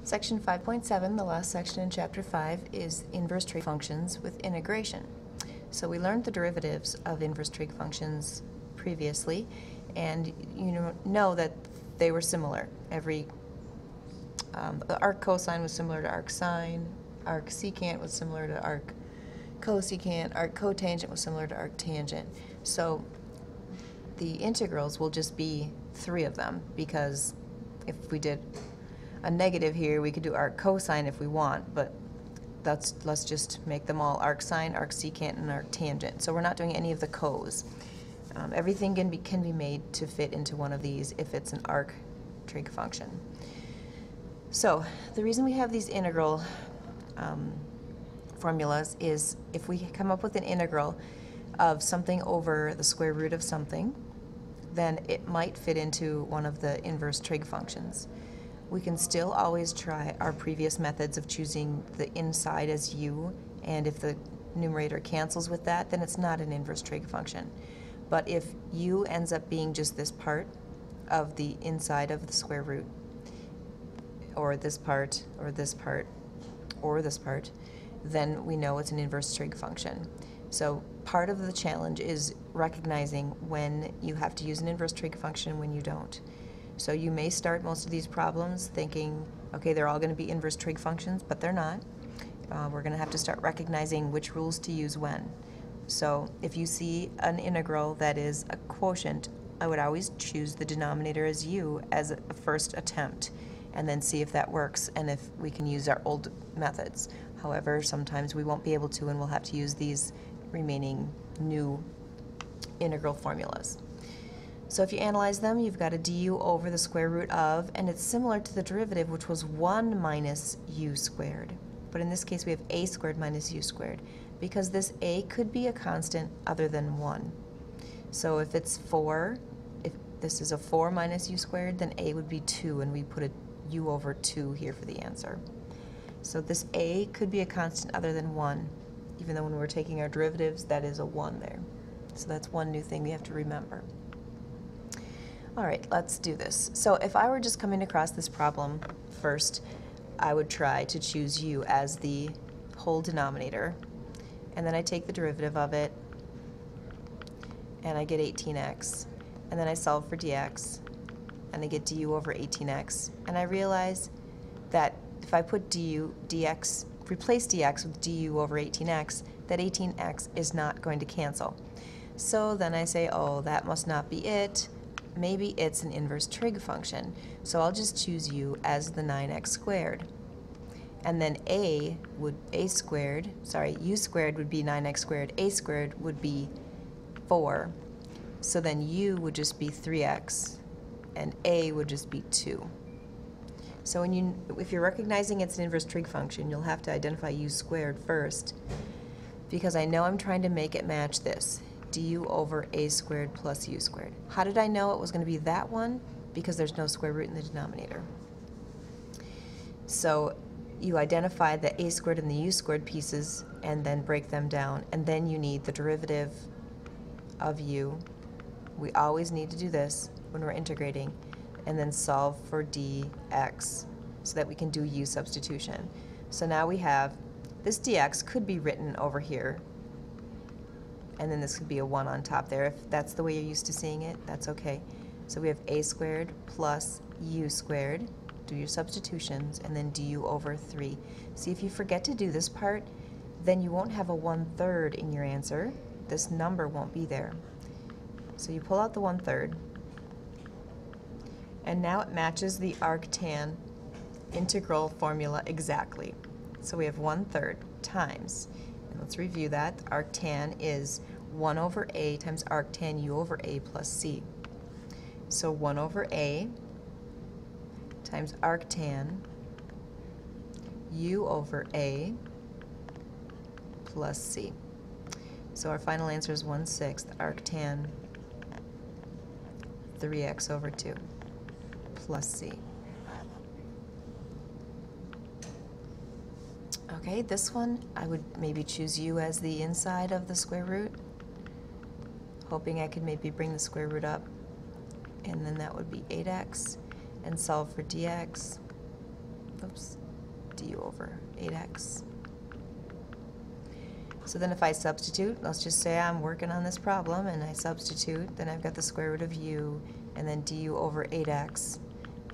Section 5.7, the last section in Chapter 5, is inverse trig functions with integration. So we learned the derivatives of inverse trig functions previously, and you know that they were similar. The arc cosine was similar to arc sine, arc secant was similar to arc cosecant, arc cotangent was similar to arc tangent. So the integrals will just be three of them, because if we did a negative here, we could do arc cosine if we want, but let's just make them all arc sine, arc secant, and arc tangent. So we're not doing any of the cos. Everything can be made to fit into one of these if it's an arc trig function. So the reason we have these integral formulas is if we come up with an integral of something over the square root of something, then it might fit into one of the inverse trig functions. We can still always try our previous methods of choosing the inside as u, and if the numerator cancels with that, then it's not an inverse trig function. But if u ends up being just this part of the inside of the square root, or this part, or this part, or this part, then we know it's an inverse trig function. So part of the challenge is recognizing when you have to use an inverse trig function and when you don't. So you may start most of these problems thinking, okay, they're all going to be inverse trig functions, but they're not. We're going to have to start recognizing which rules to use when. So if you see an integral that is a quotient, I would always choose the denominator as u as a first attempt, and then see if that works and if we can use our old methods. However, sometimes we won't be able to, and we'll have to use these remaining new integral formulas. So if you analyze them, you've got a du over the square root of, and it's similar to the derivative, which was 1 minus u squared. But in this case, we have a squared minus u squared, because this a could be a constant other than 1. So if it's 4, if this is a 4 minus u squared, then a would be 2, and we put a u over 2 here for the answer. So this a could be a constant other than 1, even though when we're taking our derivatives, that is a 1 there. So that's one new thing we have to remember. All right, let's do this. So if I were just coming across this problem first, I would try to choose u as the whole denominator, and then I take the derivative of it, and I get 18x, and then I solve for dx, and I get du over 18x, and I realize that if I put replace dx with du over 18x, that 18x is not going to cancel. So then I say, oh, that must not be it. Maybe it's an inverse trig function. So I'll just choose u as the 9x squared. And then u squared would be 9x squared, a squared would be 4. So then u would just be 3x, and a would just be 2. So if you're recognizing it's an inverse trig function, you'll have to identify u squared first, because I know I'm trying to make it match this, du over a squared plus u squared. How did I know it was going to be that one? Because there's no square root in the denominator. So you identify the a squared and the u squared pieces and then break them down, and then you need the derivative of u. We always need to do this when we're integrating, and then solve for dx so that we can do u substitution. So now we have this dx could be written over here, and then this could be a 1 on top there. If that's the way you're used to seeing it, that's okay. So we have a squared plus u squared, do your substitutions, and then du over 3. See, if you forget to do this part, then you won't have a 1/3 in your answer. This number won't be there. So you pull out the 1/3, and now it matches the arctan integral formula exactly. So we have 1/3 times, and let's review that. The arctan is 1 over a times arctan u over a plus c. So 1 over a times arctan u over a plus c. So our final answer is 1/6 arctan 3x over 2 plus c. Okay, this one I would maybe choose u as the inside of the square root, hoping I could maybe bring the square root up, and then that would be 8x, and solve for dx. oops, du over 8x. So then if I substitute, let's just say I'm working on this problem and I substitute, then I've got the square root of u and then du over 8x,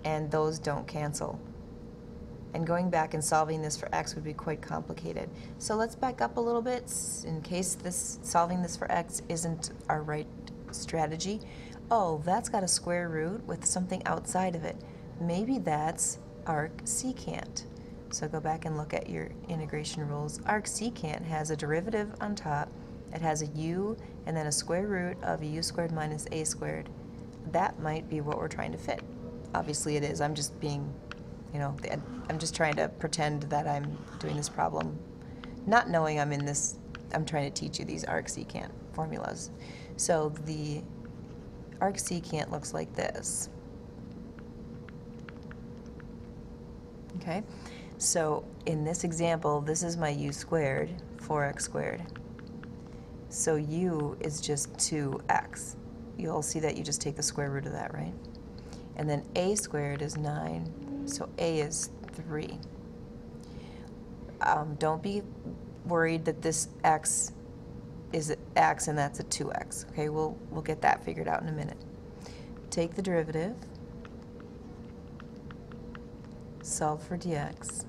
and those don't cancel. And going back and solving this for x would be quite complicated. So let's back up a little bit in case solving this for x isn't our right strategy. Oh, that's got a square root with something outside of it. Maybe that's arc secant. So go back and look at your integration rules. Arc secant has a derivative on top. It has a u and then a square root of u squared minus a squared. That might be what we're trying to fit. Obviously it is. I'm just being, I'm just trying to pretend that I'm doing this problem, not knowing I'm trying to teach you these arc secant formulas. So the arc secant looks like this. Okay? So in this example, this is my u squared, 4x squared. So u is just 2x. You'll see that you just take the square root of that, right? And then a squared is 9, so a is 3. Don't be worried that this x is x and that's a 2x. Okay, we'll get that figured out in a minute. Take the derivative, solve for dx.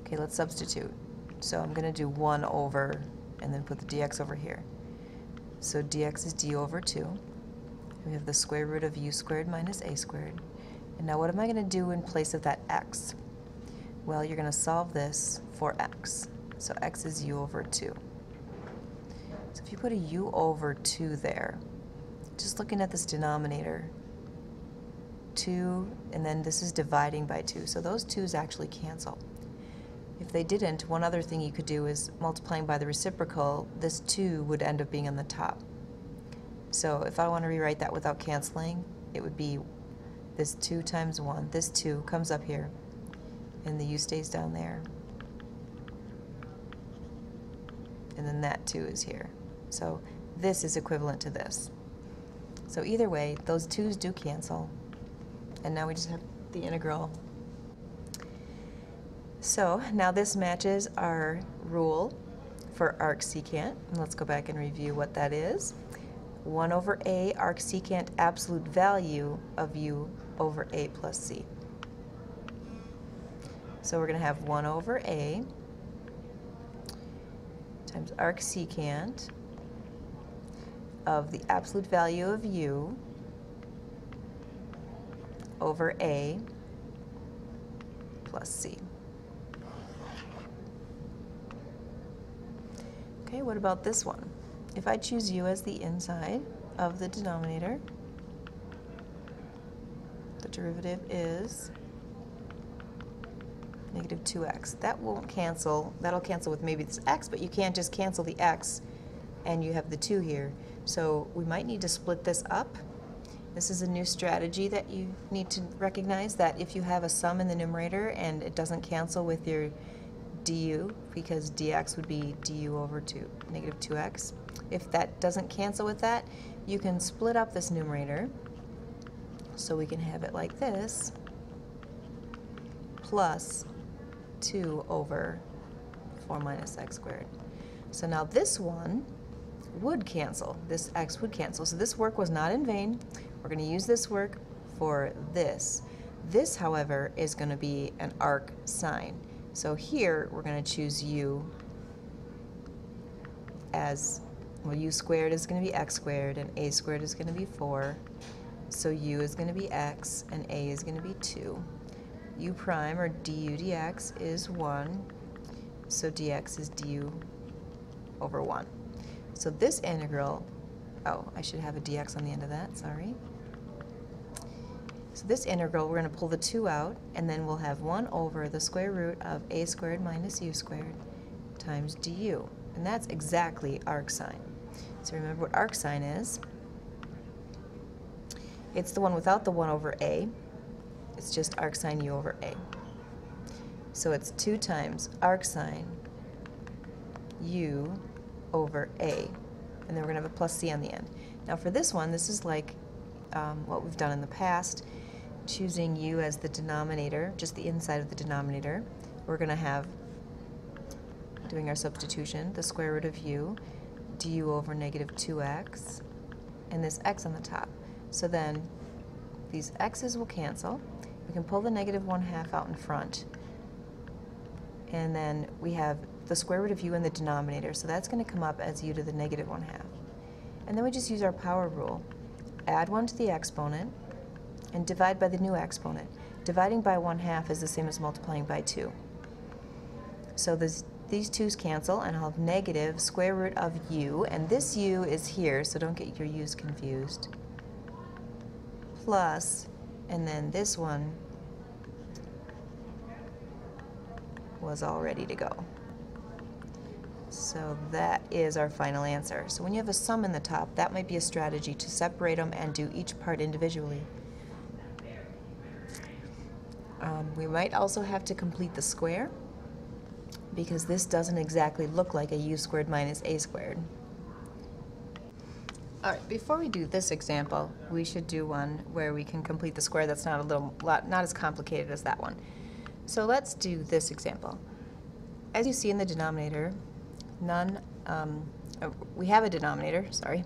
Okay, let's substitute. So I'm going to do 1 over and then put the dx over here. So dx is du over 2. We have the square root of u squared minus a squared. And now what am I going to do in place of that x? Well, you're going to solve this for x. So x is u over 2. So if you put a u over 2 there, just looking at this denominator, 2, and then this is dividing by 2. So those 2's actually cancel. If they didn't, one other thing you could do is multiplying by the reciprocal, this 2 would end up being on the top. So if I want to rewrite that without canceling, it would be this 2 times 1. This 2 comes up here, and the u stays down there. And then that 2 is here. So this is equivalent to this. So either way, those 2's do cancel. And now we just have the integral. So now this matches our rule for arc secant. And let's go back and review what that is. 1 over a arc secant absolute value of u over a plus c. So we're going to have 1 over a times arc secant of the absolute value of u over a plus c. Okay, what about this one? If I choose u as the inside of the denominator, the derivative is negative 2x. That won't cancel. That'll cancel with maybe this x, but you can't just cancel the x and you have the 2 here. So we might need to split this up. This is a new strategy that you need to recognize, that if you have a sum in the numerator and it doesn't cancel with your du, because dx would be du over negative 2x. If that doesn't cancel with that, you can split up this numerator so we can have it like this, plus 2 over 4 minus x squared. So now this one would cancel. This x would cancel. So this work was not in vain. We're going to use this work for this. This, however, is going to be an arc sine. So here we're going to choose u as, well, u squared is going to be x squared and a squared is going to be 4. So u is going to be x and a is going to be 2. U prime, or du dx, is 1. So dx is du over 1. So this integral, oh, I should have a dx on the end of that, sorry. So this integral, we're going to pull the 2 out, and then we'll have 1 over the square root of a squared minus u squared times du. And that's exactly arc sine. So remember what arc sine is. It's the one without the 1 over a. It's just arc sine u over a. So it's 2 times arc sine u over a. And then we're going to have a plus c on the end. Now for this one, this is like what we've done in the past. choosing u as the denominator, just the inside of the denominator, we're going to have, doing our substitution, the square root of u, du over negative 2x, and this x on the top. So then these x's will cancel. We can pull the negative 1/2 out in front. And then we have the square root of u in the denominator, so that's going to come up as u to the negative 1/2. And then we just use our power rule. Add 1 to the exponent and divide by the new exponent. Dividing by 1/2 is the same as multiplying by 2. So these 2's cancel, and I'll have negative square root of u, and this u is here, so don't get your u's confused, plus, and then this one was all ready to go. So that is our final answer. So when you have a sum in the top, that might be a strategy to separate them and do each part individually. We might also have to complete the square, because this doesn't exactly look like a u squared minus a squared. All right, before we do this example, we should do one where we can complete the square that's not as complicated as that one. So let's do this example. As you see in the denominator, we have a denominator, sorry,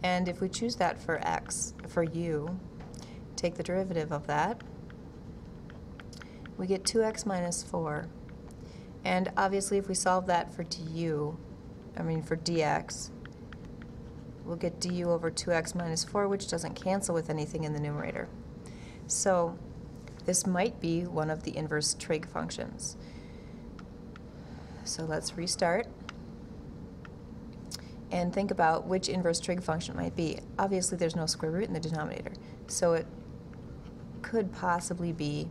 and if we choose that for x, for u, take the derivative of that, we get 2x minus 4. And obviously if we solve that for for dx, we'll get du over 2x minus 4, which doesn't cancel with anything in the numerator. So this might be one of the inverse trig functions. So let's restart and think about which inverse trig function it might be. Obviously there's no square root in the denominator, so it could possibly be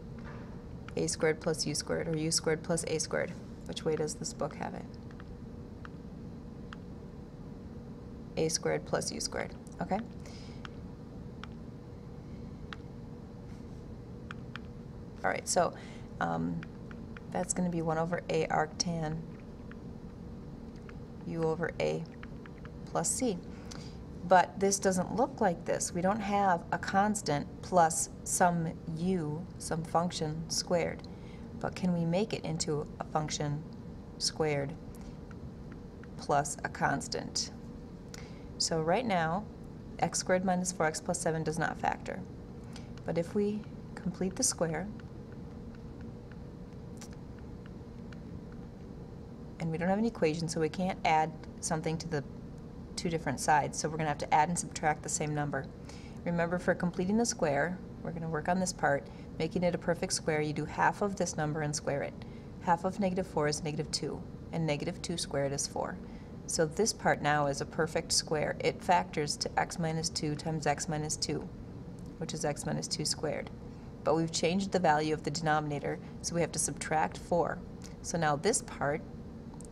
a squared plus u squared, or u squared plus a squared. Which way does this book have it? A squared plus u squared, okay? All right, so that's going to be 1 over a arctan u over a plus c. But this doesn't look like this. We don't have a constant plus some u, some function squared. But can we make it into a function squared plus a constant? So right now, x squared minus 4x plus 7 does not factor. But if we complete the square, and we don't have an equation, so we can't add something to the two different sides, so we're going to have to add and subtract the same number. Remember, for completing the square, we're going to work on this part. Making it a perfect square, you do half of this number and square it. Half of negative 4 is negative 2, and negative 2 squared is 4. So this part now is a perfect square. It factors to x minus 2 times x minus 2, which is x minus 2 squared. But we've changed the value of the denominator, so we have to subtract 4. So now this part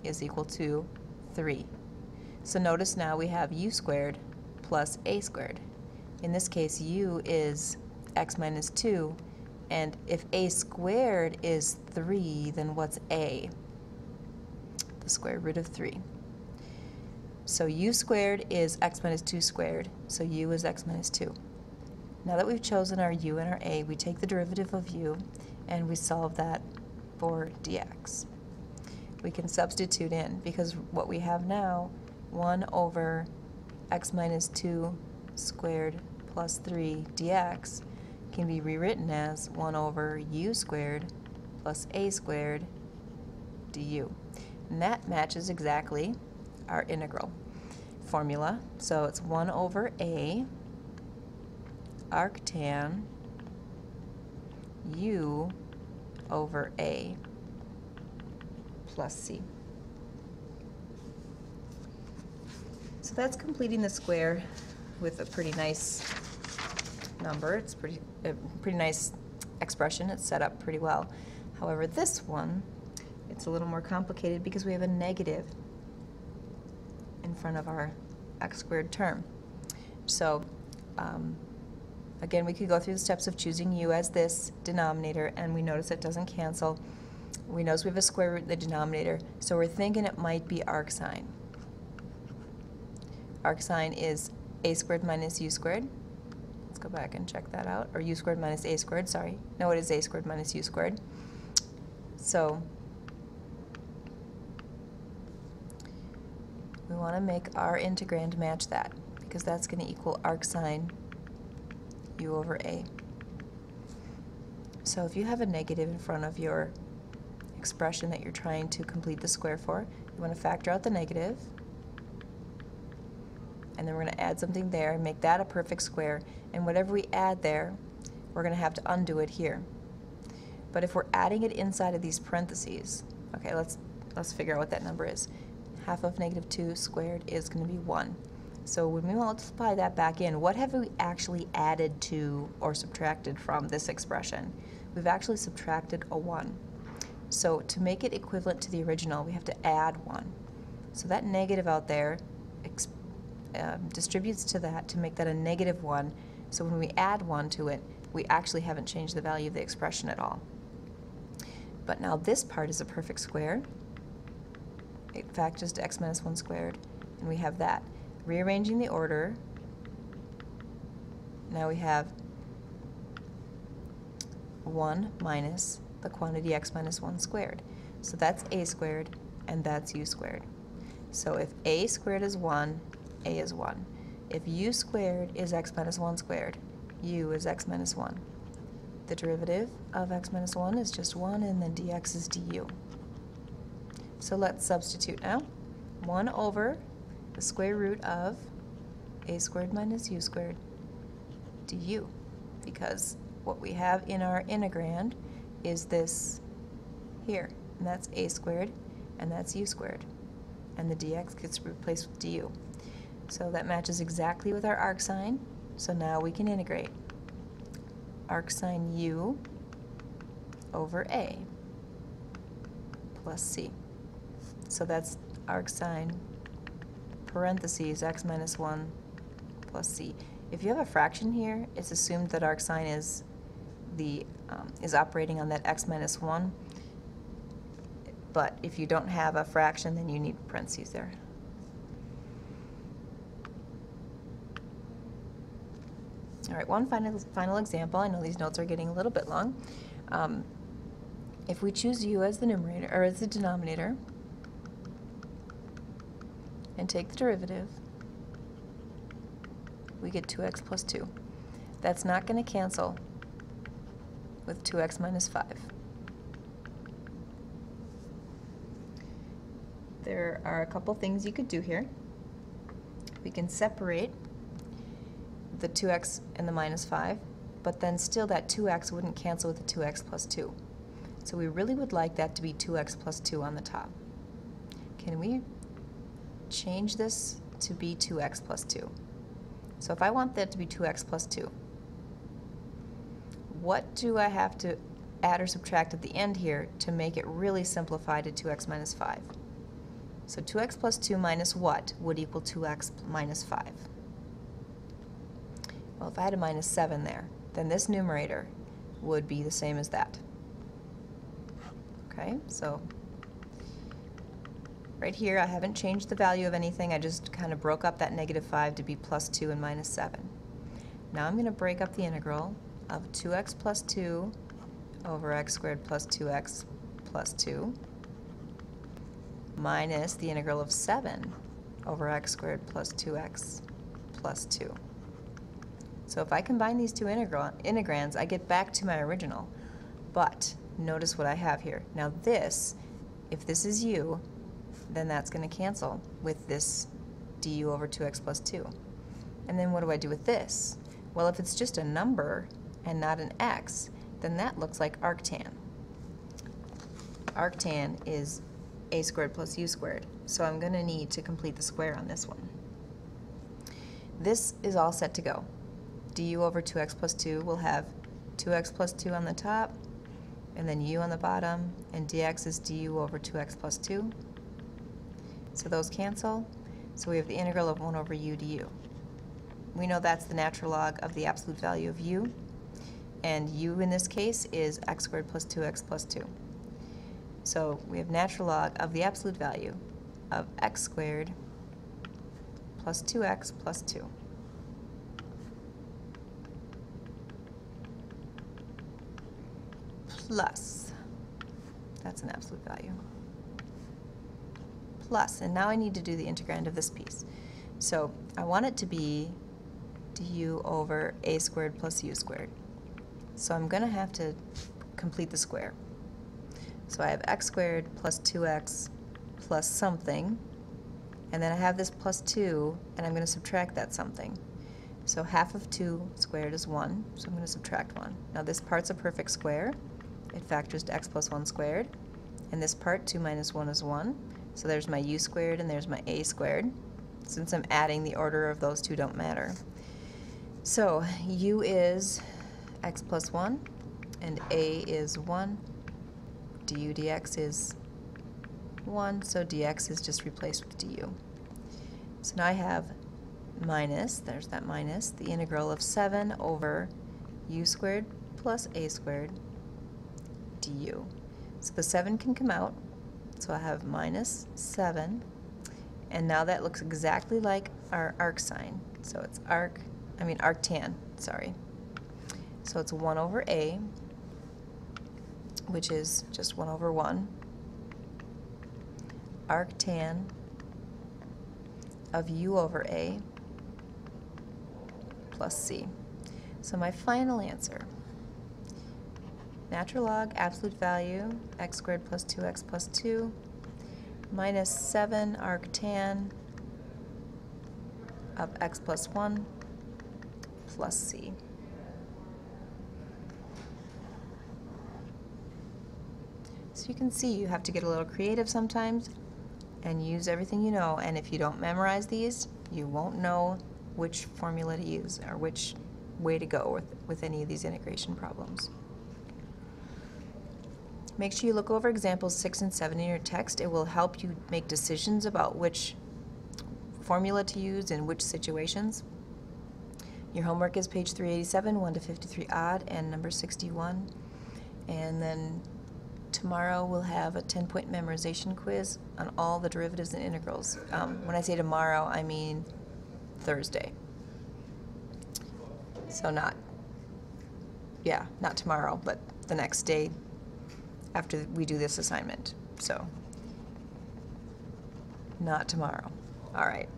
is equal to 3. So notice now we have u squared plus a squared. In this case, u is x minus 2, and if a squared is 3, then what's a? The square root of 3. So u squared is x minus 2 squared, so u is x minus 2. Now that we've chosen our u and our a, we take the derivative of u, and we solve that for dx. We can substitute in, because what we have now, 1 over x minus 2 squared plus 3 dx can be rewritten as 1 over u squared plus a squared du. And that matches exactly our integral formula. So it's 1 over a arctan u over a plus c. So that's completing the square with a pretty nice number. It's a pretty nice expression. It's set up pretty well. However, this one, it's a little more complicated because we have a negative in front of our x squared term. So again, we could go through the steps of choosing u as this denominator, and we notice it doesn't cancel. We notice we have a square root in the denominator, so we're thinking it might be arcsine. Arcsine is a squared minus u squared. Let's go back and check that out. Or u squared minus a squared, sorry. No, it is a squared minus u squared. So we want to make our integrand match that, because that's going to equal arc sine u over a. So if you have a negative in front of your expression that you're trying to complete the square for, you want to factor out the negative, and then we're going to add something there and make that a perfect square, and whatever we add there, we're going to have to undo it here. But if we're adding it inside of these parentheses, okay, let's figure out what that number is. Half of negative 2 squared is going to be 1. So when we multiply that back in, what have we actually added to or subtracted from this expression? We've actually subtracted a 1. So to make it equivalent to the original, we have to add 1. So that negative out there distributes to that to make that a negative 1. So when we add 1 to it, we actually haven't changed the value of the expression at all. But now this part is a perfect square. It factors to x minus 1 squared, and we have that. Rearranging the order, now we have 1 minus the quantity x minus 1 squared. So that's a squared, and that's u squared. So if a squared is 1, a is 1. If u squared is x minus 1 squared, u is x minus 1. The derivative of x minus 1 is just 1, and then dx is du. So let's substitute now. 1 over the square root of a squared minus u squared du, because what we have in our integrand is this here, and that's a squared, and that's u squared, and the dx gets replaced with du. So that matches exactly with our arc sine, so now we can integrate arc sine u over a plus c. So that's arc sine parentheses x minus 1 plus c. If you have a fraction here, it's assumed that arc sine is operating on that x minus 1. But if you don't have a fraction, then you need parentheses there. All right, one final example. I know these notes are getting a little bit long. If we choose u as the numerator or as the denominator and take the derivative, we get 2x plus 2. That's not going to cancel with 2x minus 5. There are a couple things you could do here. We can separate the 2x and the minus 5, but then still that 2x wouldn't cancel with the 2x plus 2. So we really would like that to be 2x plus 2 on the top. Can we change this to be 2x plus 2? So if I want that to be 2x plus 2, what do I have to add or subtract at the end here to make it really simplify to 2x minus 5? So 2x plus 2 minus what would equal 2x minus 5? Well, if I had a minus 7 there, then this numerator would be the same as that. Okay, so right here I haven't changed the value of anything. I just kind of broke up that negative 5 to be plus 2 and minus 7. Now I'm going to break up the integral of 2x plus 2 over x squared plus 2x plus 2 minus the integral of 7 over x squared plus 2x plus 2. So if I combine these two integrands, I get back to my original. But notice what I have here. Now this, if this is u, then that's going to cancel with this du over 2x plus 2. And then what do I do with this? Well, if it's just a number and not an x, then that looks like arctan. Arctan is a squared plus u squared. So I'm going to need to complete the square on this one. This is all set to go. Du over 2x plus 2 will have 2x plus 2 on the top, and then u on the bottom, and dx is du over 2x plus 2. So those cancel. So we have the integral of 1 over u du. We know that's the natural log of the absolute value of u, and u in this case is x squared plus 2x plus 2. So we have natural log of the absolute value of x squared plus 2x plus 2. plus, that's an absolute value, plus, and now I need to do the integrand of this piece. So I want it to be du over a squared plus u squared. So I'm going to have to complete the square. So I have x squared plus 2x plus something, and then I have this plus 2, and I'm going to subtract that something. So half of 2 squared is 1, so I'm going to subtract 1. Now this part's a perfect square. It factors to x plus 1 squared. And this part, 2 minus 1 is 1. So there's my u squared and there's my a squared. Since I'm adding, the order of those two don't matter. So u is x plus 1, and a is 1. Du dx is 1, so dx is just replaced with du. So now I have minus, there's that minus, the integral of 7 over u squared plus a squared du. So the 7 can come out, so I have minus 7, and now that looks exactly like our arc sign. So it's arctan, sorry. So it's 1 over a, which is just 1 over 1, arctan of u over a plus c. So my final answer, natural log absolute value, x squared plus 2x plus 2, minus 7 arctan of x plus 1 plus c. So you can see you have to get a little creative sometimes and use everything you know, and if you don't memorize these, you won't know which formula to use or which way to go with any of these integration problems. Make sure you look over examples 6 and 7 in your text. It will help you make decisions about which formula to use in which situations. Your homework is page 387, 1 to 53 odd, and number 61. And then tomorrow we'll have a 10-point memorization quiz on all the derivatives and integrals. When I say tomorrow, I mean Thursday. So not tomorrow, but the next day after we do this assignment. So not tomorrow. All right.